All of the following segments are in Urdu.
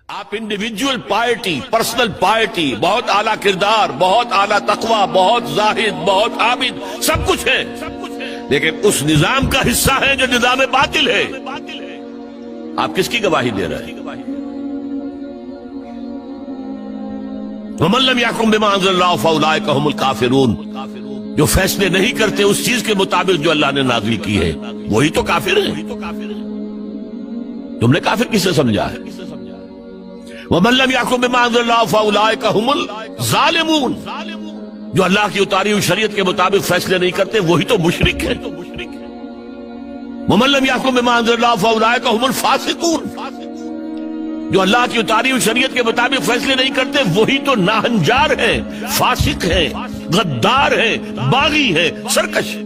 آپ انڈیویجول پائرٹی، پرسنل پائرٹی، بہت اعلیٰ کردار، بہت اعلیٰ تقوی، بہت زاہد، بہت عابد، سب کچھ ہے، لیکن اس نظام کا حصہ ہے جو نظام باطل ہے۔ آپ کس کی گواہی دے رہے ہیں؟ وَمَن لَّمْ يَحْكُم بِمَا أَنزَلَ اللَّهُ فَأُولَٰئِكَ هُمُ الْكَافِرُونَ، جو فیصلے نہیں کرتے اس چیز کے مطابق جو اللہ نے نازل کی ہے، وہی تو کافر ہیں۔ تم نے کافر کسے سمجھا ہے؟ وَمَن لَّمْ يَحْكُم بِمَا أَنزَلَ اللَّهُ فَأُولَٰئِكَ هُمُ الظَّالِمُونَ، جو اللہ کی اتاری ہوئی شریعت کے مطابق فیصلے نہیں کرتے وہی تو مشرک ہیں۔ وَمَن لَّمْ يَحْكُم بِمَا أَنزَلَ اللَّهُ فَأُولَٰئِكَ هُمُ الْفَاسِقُونَ، جو اللہ کی اتاری ہوئی شریعت کے مطابق فیصلے نہیں کرتے وہی تو ناہنجار ہیں، فاسق ہیں، غدار ہیں، باغی ہیں، سرکش ہیں۔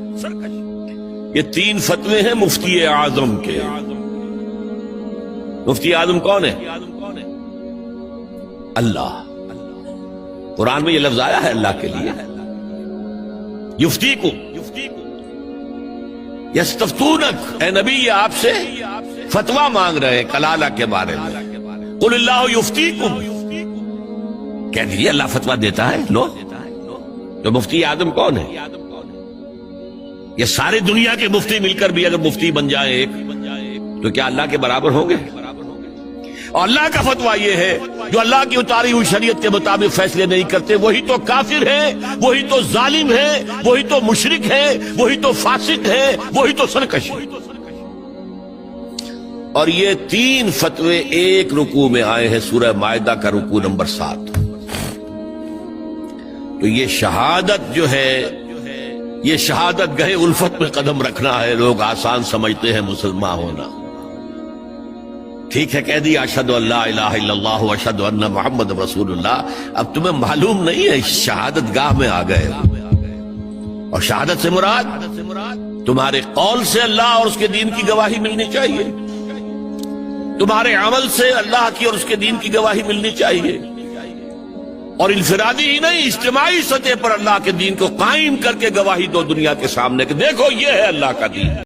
یہ تین فتوے ہیں مفتی اعظم کے۔ مفتی اعظم کون ہے؟ اللہ۔ قرآن میں یہ لفظ آیا ہے اللہ کے لیے، یفتیکم، یستفتونک، اے نبی یہ آپ سے فتویٰ مانگ رہے ہیں کلالہ کے بارے میں۔ قل اللہ یفتیکم، کہہ دیجیے اللہ فتویٰ دیتا ہے۔ لو تو مفتی اعظم کون ہے؟ یہ ساری دنیا کے مفتی مل کر بھی اگر مفتی بن جائیں ایک تو کیا اللہ کے برابر ہوں گے؟ اور اللہ کا فتویٰ یہ ہے جو اللہ کی اتاری ہوئی شریعت کے مطابق فیصلے نہیں کرتے وہی تو کافر ہے، وہی تو ظالم ہے، وہی تو مشرک ہے، وہی تو فاسق ہے، وہی تو سرکش ہے۔ اور یہ تین فتوے ایک رکوع میں آئے ہیں، سورہ مائدہ کا رکوع نمبر 7۔ تو یہ شہادت جو ہے، یہ شہادت گہے الفت میں قدم رکھنا ہے۔ لوگ آسان سمجھتے ہیں مسلمان ہونا۔ ٹھیک ہے کہہ دیا اشہدو ان لا الہ الا اللہ واشہدو ان محمد رسول اللہ، اب تمہیں معلوم نہیں ہے شہادت گاہ میں آ گئے، اور شہادت سے مراد تمہارے قول سے اللہ اور اس کے دین کی گواہی ملنی چاہیے، تمہارے عمل سے اللہ کی اور اس کے دین کی گواہی ملنی چاہیے، اور انفرادی ہی نہیں اجتماعی سطح پر اللہ کے دین کو قائم کر کے گواہی دو دنیا کے سامنے کہ دیکھو یہ ہے اللہ کا دین۔